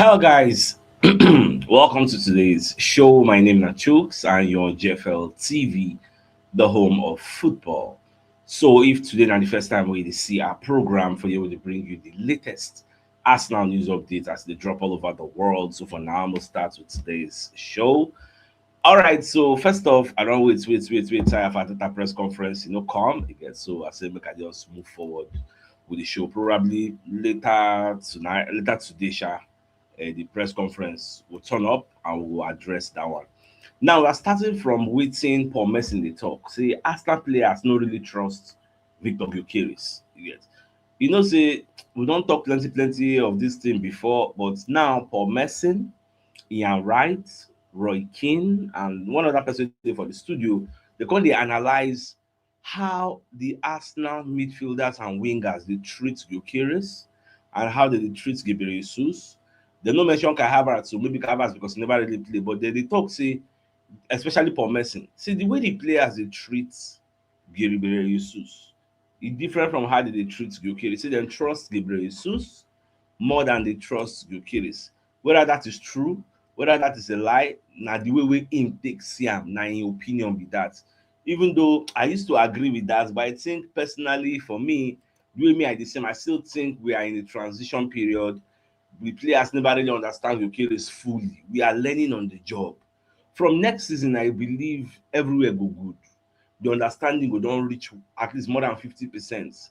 Hello, guys. Welcome to today's show. My name is CHUKS and you're on JFL TV, the home of football. So, if today is the first time we see our program for you to bring you the latest Arsenal news updates as they drop all over the world. So, for now, I'm gonna start with today's show. All right. So, first off, I don't wait. Time for the press conference, come again. So, I said, make I just move forward with the show. Probably later tonight, later today, the press conference will turn up and we'll address that one. Now we're starting from waiting Paul Merson the talk. See, Arsenal players no really trust Victor Gyökeres. Say we don't talk plenty of this thing before, but now Paul Merson, Ian Wright, Roy Keane, and one other person for the studio, they analyze how the Arsenal midfielders and wingers they treat Gyökeres and how they treat Gabriel Jesus. They no mention Kai Havertz, so maybe Kai Havertz because he never really play, but they talk say, especially Paul Merson, see the way the players they treat Gabriel Jesus is different from how they treat Gyökeres. See them trust Gabriel Jesus more than they trust Gyökeres. Whether that is true, whether that is a lie, now the way him take see am, na in opinion be that. Even though I used to agree with that, but I think personally for me, the way me I the same, I still think we are in a transition period. We players never really understand Gyökeres fully. We are learning on the job. From next season, I believe everywhere go good. The understanding will don't reach at least more than 50%.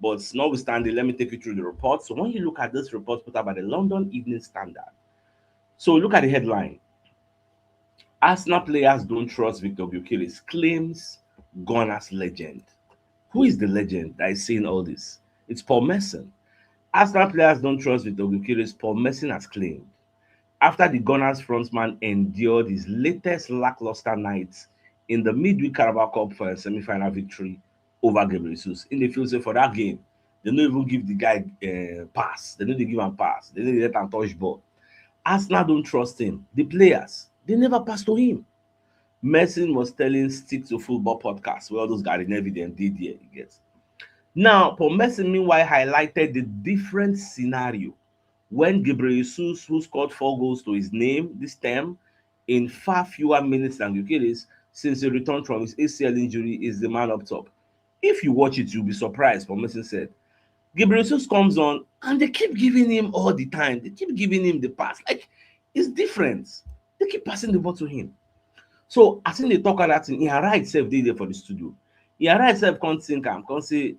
But notwithstanding, let me take you through the report. So when you look at this report put out by the London Evening Standard, so look at the headline. Arsenal players don't trust Victor Gyökeres, claims Gunners legend. Who is the legend that is saying all this? It's Paul Merson. Arsenal players don't trust Victor Gyökeres, Paul Merson has claimed. After the Gunners frontman endured his latest lackluster night in the midweek Carabao Cup for a semi-final victory over Gabriel Jesus. In the field, say for that game, they don't even give the guy pass. They don't give him pass. They don't let him touch ball. Arsenal don't trust him. The players, they never pass to him. Merson was telling Stick to Football podcast where all those guys never did there. You get. Now, Paul Merson meanwhile highlighted the different scenario when Gabriel Jesus, who scored 4 goals to his name this term in far fewer minutes than Gyökeres since he returned from his ACL injury, is the man up top. If you watch it, you'll be surprised, Paul Merson said. Gabriel Jesus comes on and they keep giving him all the time. They keep giving him the pass. Like, it's different. They keep passing the ball to him. So, I think they talk about that thing. He arrived self there for the studio. He arrived self can't think and can't say,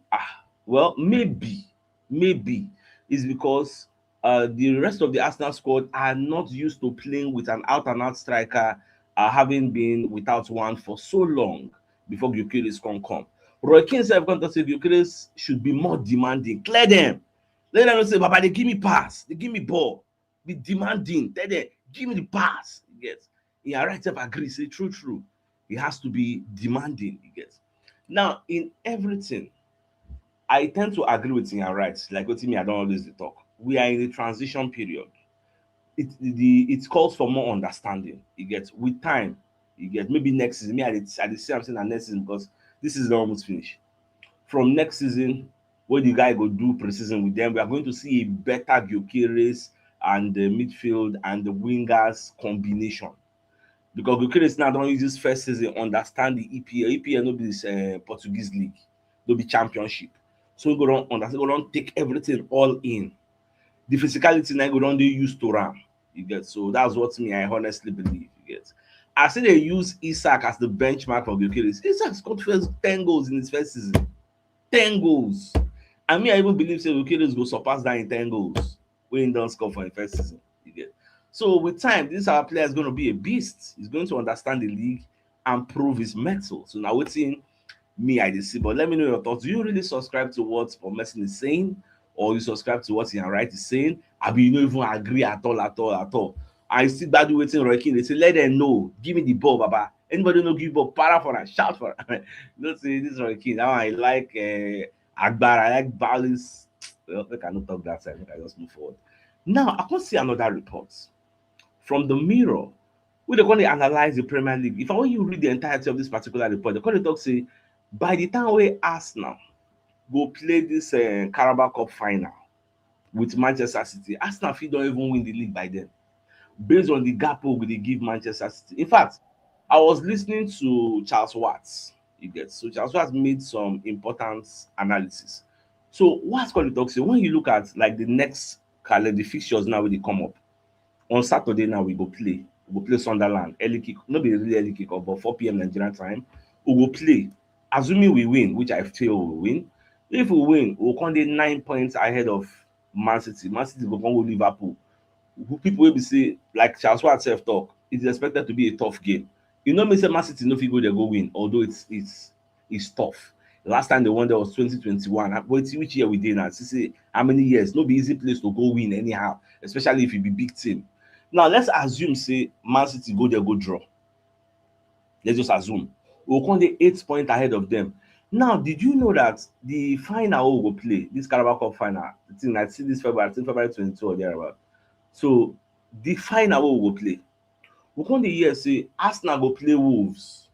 well, maybe it's because the rest of the Arsenal squad are not used to playing with an out-and-out striker, having been without one for so long before Gyökeres can come. Roy Keane said, "I'm say Gyökeres should be more demanding. Clear them. Let them say, Papa, they give me pass. They give me ball. Be demanding. Tell them, give me the pass." Yes. He right up agree. Say, true. He has to be demanding. Yes. Now, in everything, I tend to agree with him right. Like what me, I don't always talk. We are in a transition period. It calls for more understanding. You get with time. You get maybe next season. Me, I say I'm saying that next season because this is almost finished. From next season, when the guy go do preseason with them, we are going to see a better Gyökeres and the midfield and the wingers combination. Because Gyökeres now don't use this first season understand the EPL. EPL no be this Portuguese league, no be championship. So we go on understand, we don't take everything all in. The physicality now go on they use to ram. You get so that's what me I honestly believe. You get. I say they use Isak as the benchmark for Gyökeres. Isak scored first 10 goals in his first season. 10 goals. I mean, I even believe say Gyökeres go surpass that in 10 goals when he don't score for the first season. You get. So with time, this our player is going to be a beast. He's going to understand the league and prove his mettle. So now waiting me I see. But let me know your thoughts. Do you really subscribe to what Paul Merson is saying, or you subscribe to what Ian Wright is saying? I mean, you don't even agree at all. I see that waiting Roy. They say, let them know. Give me the ball, Baba. Anybody know give ball? Para for and shout for it. Don't say this Roy. Now I like Akbar. I like balance. Well, I cannot talk that side. I just move forward. Now I can see another report from the Mirror. We they're going to analyze the Premier League. If I want you to read the entirety of this particular report, they're going to talk say by the time we Arsenal go play this Carabao Cup final, with Manchester City, Arsenal fit don't even win the league by then, based on the gap wey they give Manchester City. In fact, I was listening to Charles Watts. You get, so Charles Watts made some important analysis. So what's called the talk say when you look at like the next calendar fixtures now when they come up on Saturday now we go play Sunderland early kick, no be really early kick off, but 4 p.m. Nigerian time. We go play, assuming we win, which I feel we will win. If we win, we'll come dey 9 points ahead of Man City. Man City go come go Liverpool. Who people will be say like Charles Watt self talk, it is expected to be a tough game. You know me say Man City no fit go there go win, although it's tough. Last time they won there was 2021. But which year we did now? See say how many years? No be easy place to go win anyhow, especially if you be big team. Now let's assume say Man City go there go draw. Let's just assume we'll come dey 8 points ahead of them. Now, did you know that the final we go play, this Carabao Cup final, the thing I see this February, I think February 22 or thereabout. So the final we go play, we come dey hear say Arsenal go play Wolves.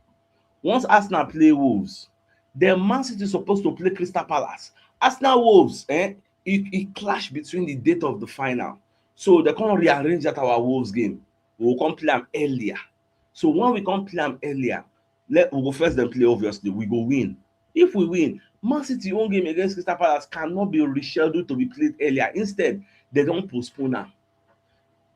Once Arsenal play Wolves, then Man City supposed to play Crystal Palace. Arsenal Wolves, it clash between the date of the final. So they come rearrange that our Wolves game. We will come play am earlier. So when we come play am earlier, we go first then play obviously, we go win. If we win, Man City own game against Crystal Palace cannot be rescheduled to be played earlier. Instead, they don postpone am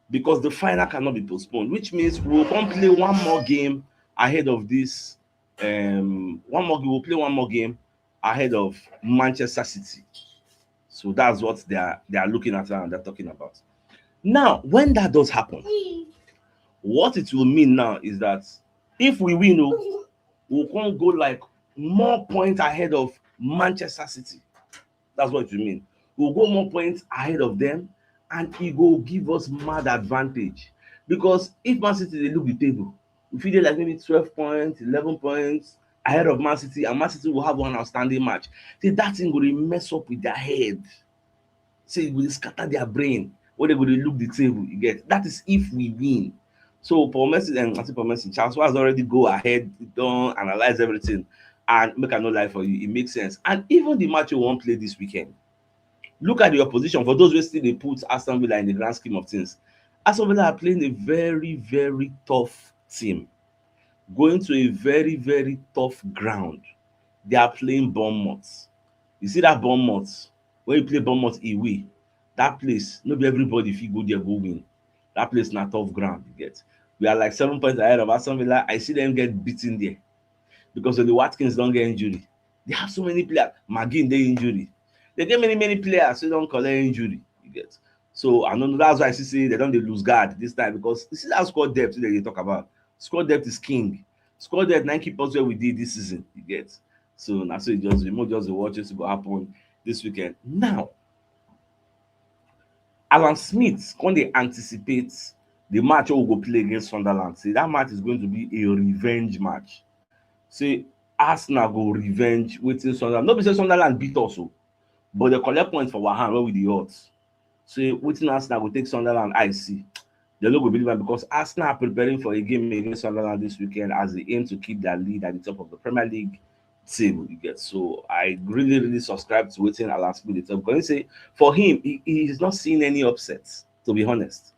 because the final cannot be postponed, which means we will come play one more game ahead of this. We'll play one more game ahead of Manchester City. So that's what they are looking at and they're talking about. Now, when that does happen, what it will mean now is that if we win, we can't go like more points ahead of Manchester City. That's what it will mean. We'll go more points ahead of them, and it will give us mad advantage. Because if Man City they look the table, if they like maybe 12 points, 11 points ahead of Man City, and Man City will have one outstanding match, say that thing will mess up with their head. Say it will scatter their brain when they go to look the table. You get that is if we win. So Paul Merson and Paul Merson, Charles has already go ahead, don't analyze everything, and make a no lie for you. It makes sense. And even the match you won't play this weekend. Look at the opposition. For those who still they put Aston Villa in the grand scheme of things, Aston Villa are playing a very, very tough team, going to a very, very tough ground. They are playing Bournemouth. You see that Bournemouth, when you play Bournemouth away, that place, no be everybody fit go there go win. That place na tough ground, you get. We are like 7 points ahead of Aston Villa. I see them get beaten there because of the Watkins don't get injury. They have so many players. McGinn they injury. They get many players who don't collect injury. You get. So I know that's why I see say they don't they lose guard this time because you see that squad depth that they talk about. Squad depth is king. Squad depth 9 keep us where we did this season. You get. So now so it just remote just the watches to go happen this weekend. Now, Alan Smith when they anticipate the match we go play against Sunderland. Say that match is going to be a revenge match. Say Arsenal go revenge wetin Sunderland. No be say Sunderland beat us o, but they collect points for our hand where with the odds. Say wetin Arsenal go take Sunderland I see. They no go believe am because Arsenal are preparing for a game against Sunderland this weekend as they aim to keep their lead at the top of the Premier League table. You get. So I really subscribe to wetin Alan Smith dey talk because he say for him he is not seeing any upsets, to be honest.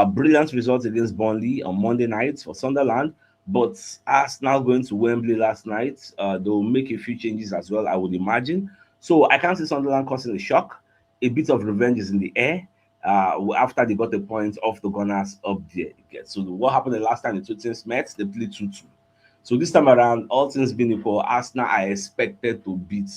Brilliant results against Burnley on Monday night for Sunderland, but Arsenal going to Wembley last night. They'll make a few changes as well, I would imagine. So I can't see Sunderland causing a shock. A bit of revenge is in the air after they got the points off the Gunners up there. So what happened the last time the two teams met? They played 2-2. So this time around, all things being equal, Arsenal are expected to beat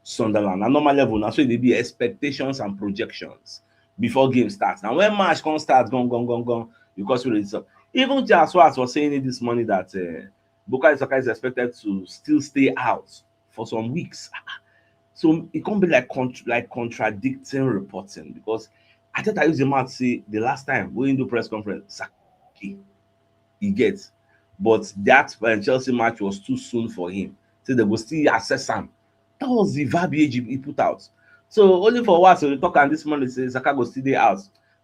Sunderland. At normal level, now so they be expectations and projections before game starts. Now when match can start, gone, because we ready. Even Jaswat was saying it this morning that Bukayo Saka is expected to still stay out for some weeks. So it can't be like contradicting reporting because I thought I used the mouth say the last time we do press conference, Saka, he gets, but that Chelsea match was too soon for him. So they will still assess him. That was the verbiage he put out. So only for what so they talk and this morning say Saka go still dey out.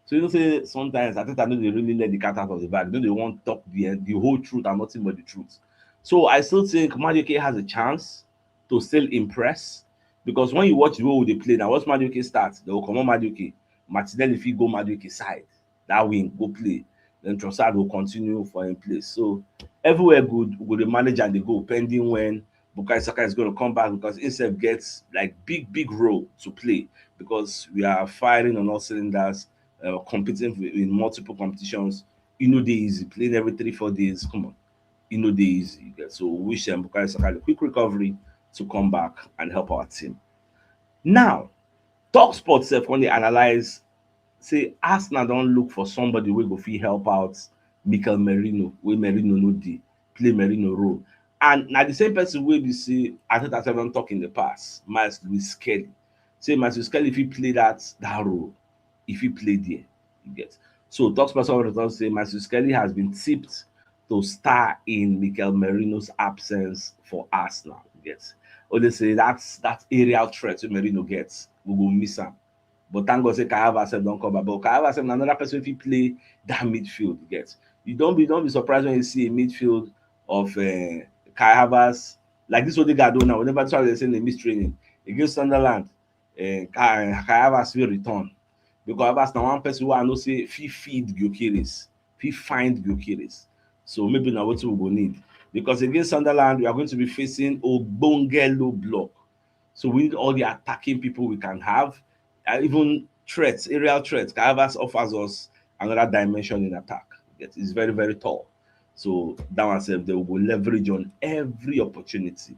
So you know say sometimes I think I know they really let the cat out of the bag. You know they want to talk the whole truth and nothing but the truth. So I still think Madueke has a chance to still impress because when you watch the way they play now, once Madueke starts, they will come on Madueke. Martinelli fit go Madueke side, that wing go play, then Trossard will continue for him place. So everywhere good, we go dey manage and dey go pending when Bukayo Saka is going to come back, because himself gets like big role to play, because we are firing on all cylinders, competing in multiple competitions. E no dey easy playing every 3 4 days. Come on, e no dey easy. So we wish Bukayo Saka a quick recovery to come back and help our team. Now, talk sport sef when they analyze, say Arsenal don look for somebody wey go fit help out Mikel Merino, wey Merino no dey, play Merino role. And na the same person wey be say Arteta sef don talk in the past, Miles Lewis Kelly. Say Miles Lewis Kelly fit play that role, if he play there, you get. So talksport don say Miles Lewis Kelly has been tipped to star in Mikel Merino's absence for Arsenal, you get. Only say that aerial threat wey Merino gets, we go miss am. But thank God say Kai Havertz don come back. But Kai Havertz na another person fit play that midfield, you get. You don't be surprised when you see a midfield of Kai Havertz like this Odegaard now. Whenever they say they miss training against Sunderland, Kai Havertz will return, because Havertz na one person who I know say fit feed Gyökeres, fit find Gyökeres. So maybe na wetin we go need, because against Sunderland we are going to be facing ogbonge low block. So we need all the attacking people we can have, even threats, aerial threats. Kai Havertz offers us another dimension in attack. It's very tall. So that one said they will go leverage on every opportunity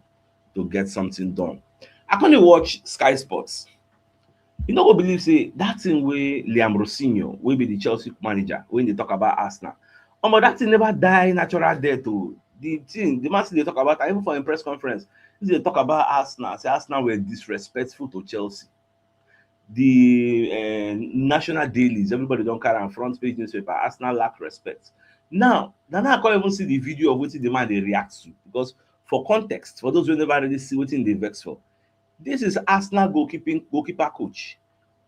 to get something done. I can't watch Sky Sports. You know what believe say that thing where Liam Rosinho will be the Chelsea manager when they talk about Arsenal. But that thing never die natural death. The thing, the man they talk about, even for a press conference, they talk about Arsenal. Say Arsenal were disrespectful to Chelsea. The national dailies, everybody don't carry on front page newspaper. Arsenal lack respect. Now I can't even see the video of what the man they react to, because for context, for those who never really see what they vex for, this is Arsenal goalkeeper coach.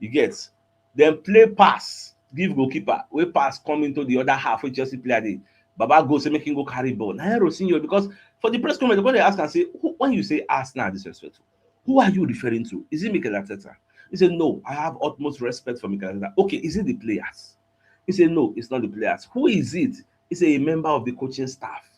You get, then play pass, give goalkeeper, we pass come into the other half with Chelsea player dey. Baba go say make him go carry ball. Now Rosinho, because for the press conference, when they ask and say, when you say Arsenal disrespectful, who are you referring to? Is it Mikel Arteta? He said, no, I have utmost respect for Mikel Arteta. Okay, is it the players? He said, no, it's not the players. Who is it? He said, a member of the coaching staff.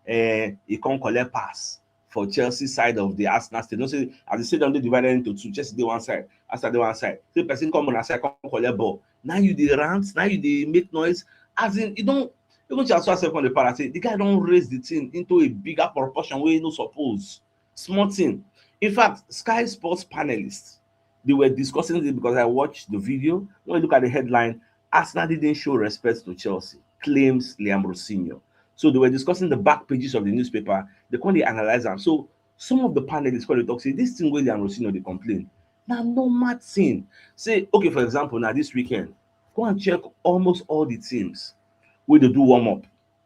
He can't collect pass for Chelsea side of the Arsenal stadium. So as the stadium, they divided into two. Chelsea dey one side, Arsenal dey one side. So the person come on a side, come collect ball. Now you dey rant, now you dey make noise. As in, you don't even transfer yourself on the party. Say the guy don't raise the thing into a bigger proportion where you no suppose. Small thing. In fact, Sky Sports panelists, they were discussing it, because I watched the video. When you look at the headline, Arsenal didn't show respect to Chelsea, claims Liam Rosinho. So they were discussing the back pages of the newspaper. They couldn't analyze them. So some of the panelists call it talk, say this thing where Liam Rosinho they complain. Now normal thing. Say, okay, for example, now this weekend, go and check almost all the teams where they do warm up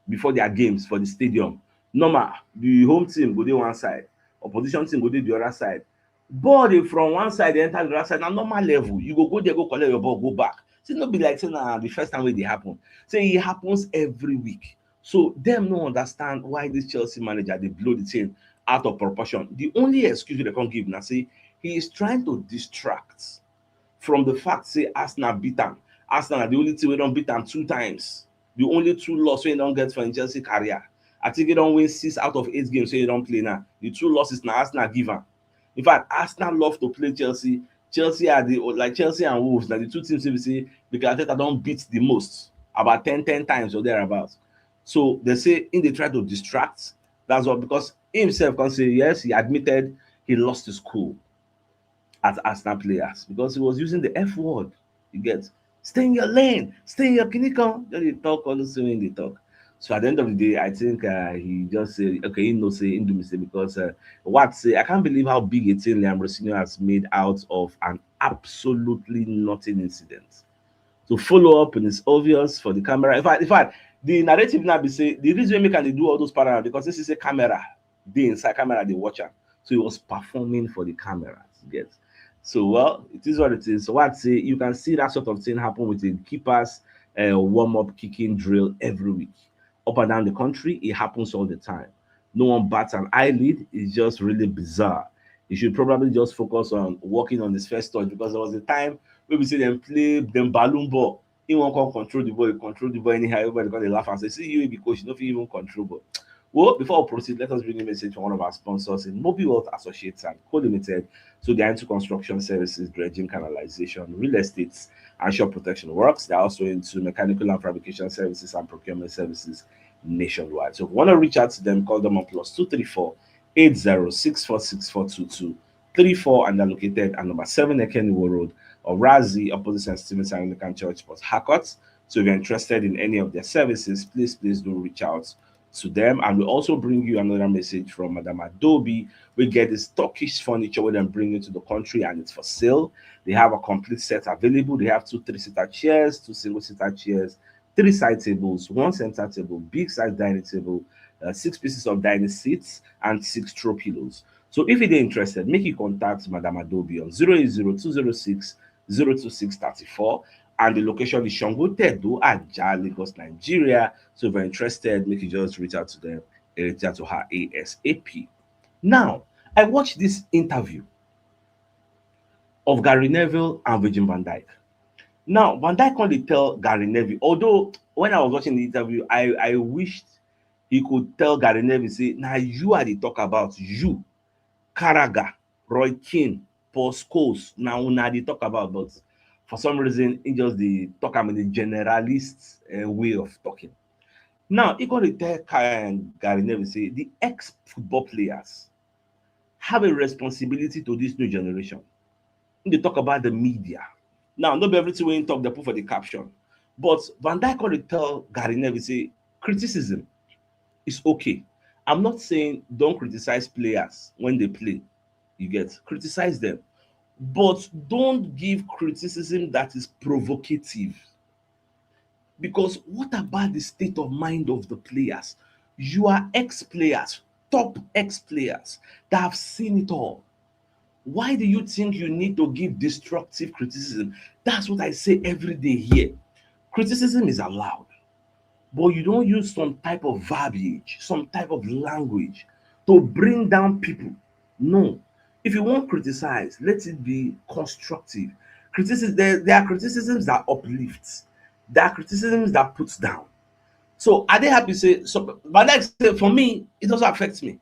before their games for the stadium. Normal, the home team go there one side, opposition team go there the other side. Ball dey from one side, they enter the other side. Now normal level, you go there, go collect your ball, go back. Say no be like saying the first time when they happen. Say it happens every week. So them no understand why this Chelsea manager they blow the thing out of proportion. The only excuse they can give now say he is trying to distract from the fact say Arsenal beat them. Arsenal are the only team we don't beat them 2 times. The only 2 losses we don't get for in Chelsea career. I think they don't win 6 out of 8 games, so you don't play now. The 2 losses now Arsenal give them. In fact, Arsenal love to play Chelsea. Chelsea are like Chelsea and Wolves, like the 2 teams we see because Arteta don't beat the most, about 10 times or thereabouts. So they say in they try to distract. That's what, because he himself can say yes, he admitted he lost his cool as Arsenal players because he was using the F word. You get, stay in your lane, stay in your clinical. Then they talk all the same when they talk. So at the end of the day, I think he just said, okay, he no say do mistake because what say I can't believe how big a thing Liam Rosinho has made out of an absolutely nothing incident. To follow up and it's obvious for the camera. In fact, the narrative now be say the reason we can do all those parallels because this is a camera. The inside camera they watch him. So he was performing for the cameras. Get. So well, it is what it is. So what say you can see that sort of thing happen with the keepers warm-up kicking drill every week. Up and down the country, it happens all the time. No one bats an eyelid. It's just really bizarre. You should probably just focus on working on this first touch because there was a time Maybe say them play them balloon ball. He won't come control the ball, he control the ball anyhow. Everybody gonna laugh and say, see you be coach, you don't even control ball. Well, before we proceed, let us bring a message from one of our sponsors in Mobile Wealth Associates and Co Limited. So they are into construction services, dredging, canalization, real estate, and shore protection works. They're also into mechanical and fabrication services and procurement services nationwide. So if you want to reach out to them, call them on plus 234 and they're located at number 7 Ekeniwo Road or Razi, opposite St. Stephen's Anglican Church, Port Harcourt. So if you're interested in any of their services, please do reach out to them. And we'll also bring you another message from Madam Adobe. We get this Turkish furniture where they bring it to the country and it's for sale. They have a complete set available. They have 2 3-seater chairs, 2 single-seater chairs, 3 side tables, 1 center table, big size dining table, 6 pieces of dining seats, and 6 throw pillows. So if you're interested, make you contact Madam Adobe on 080-206-02634. And the location is Shango Tedo, Ajah, Lagos, Nigeria. So if you're interested, make you just reach out to them and reach out to her ASAP. Now, I watched this interview of Gary Neville and Virgin van Dijk. Now, Van Dijk only tell Gary Neville, although when I was watching the interview, I wished he could tell Gary Neville, say, now you are the talk about you, Carragher, Roy Keane, Paul Scholes, now una they talk about, but for some reason, it just the talk in the generalist way of talking. Now, he got to tell Gary Neville, say, the ex-football players have a responsibility to this new generation. They talk about the media. Now, not everything when talk, they put for the caption. But Van Dijk got to tell Gary Neville, say, criticism is okay. I'm not saying don't criticize players when they play. You get criticize them, but don't give criticism that is provocative. Because what about the state of mind of the players? You are ex-players, top ex-players that have seen it all. Why do you think you need to give destructive criticism? That's what I say every day here. Criticism is allowed, but you don't use some type of verbiage, some type of language to bring down people. No. If you want to criticize, let it be constructive. Criticism, there are criticisms that uplifts. There are criticisms that puts down. So are they happy to say so? But like I said, for me, it also affects me.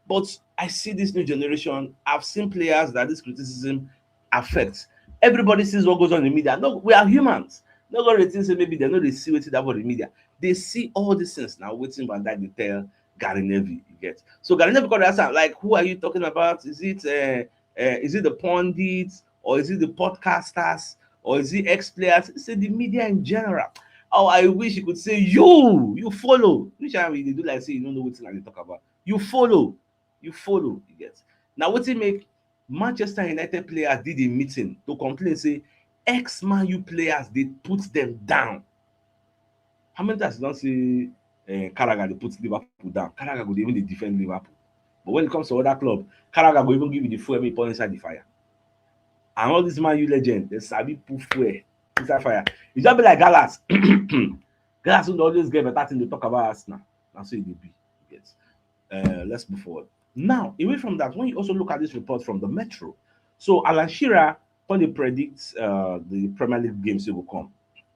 But I see this new generation. I've seen players that this criticism affects. Everybody sees what goes on in the media. No, we are humans. No one they think say maybe they know they see what's about the media. They see all these things now. Waiting by that they tell Gary Neville. You get so Gary Neville got to ask like, who are you talking about? Is it the pundits or is it the podcasters or is it ex-players? Say the media in general. Oh, I wish you could say you follow. Which I mean, they do like say you don't know what they talk about. You follow, you get. Now wetin make Manchester United players did a meeting to complain say ex-Man U players dey put them down. How many times you don see Carragher dey put Liverpool down? Carragher go dey even dey defend Liverpool. But when it comes to other club, Carragher go even give you the fuel make you pour inside the fire. And all this Man U legend, dey sabi put fuel inside fire. E just be like Gallas. Gallas no always get better thing to talk about Arsenal. Na so e dey be. You get. Let's move forward. Now, away from that, when you also look at this report from the Metro, so Alan Shearer, when they predict the Premier League games that will come.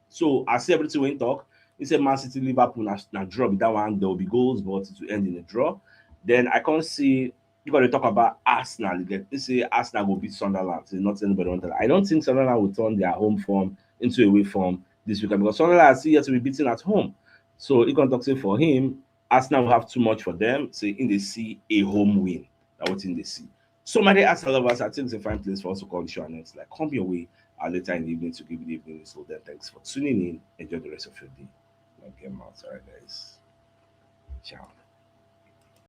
So I see everything when talk. He said Man City, Liverpool, now draw with that one. There will be goals, but it will end in a draw. Then I can't see you got to talk about Arsenal again. They say Arsenal will beat Sunderland. So not anybody want that. I don't think Sunderland will turn their home form into away form this weekend because Sunderland is yet to be beaten at home. So you can talk say for him. Arsenal will have too much for them. So in the see a home win. That what in the see. So my dear Arsenal lovers, I think it's a fine place for us to call the show and it's like come your way later in the evening to give you the evening. So then thanks for tuning in. Enjoy the rest of your day. Okay, all right, guys. Ciao.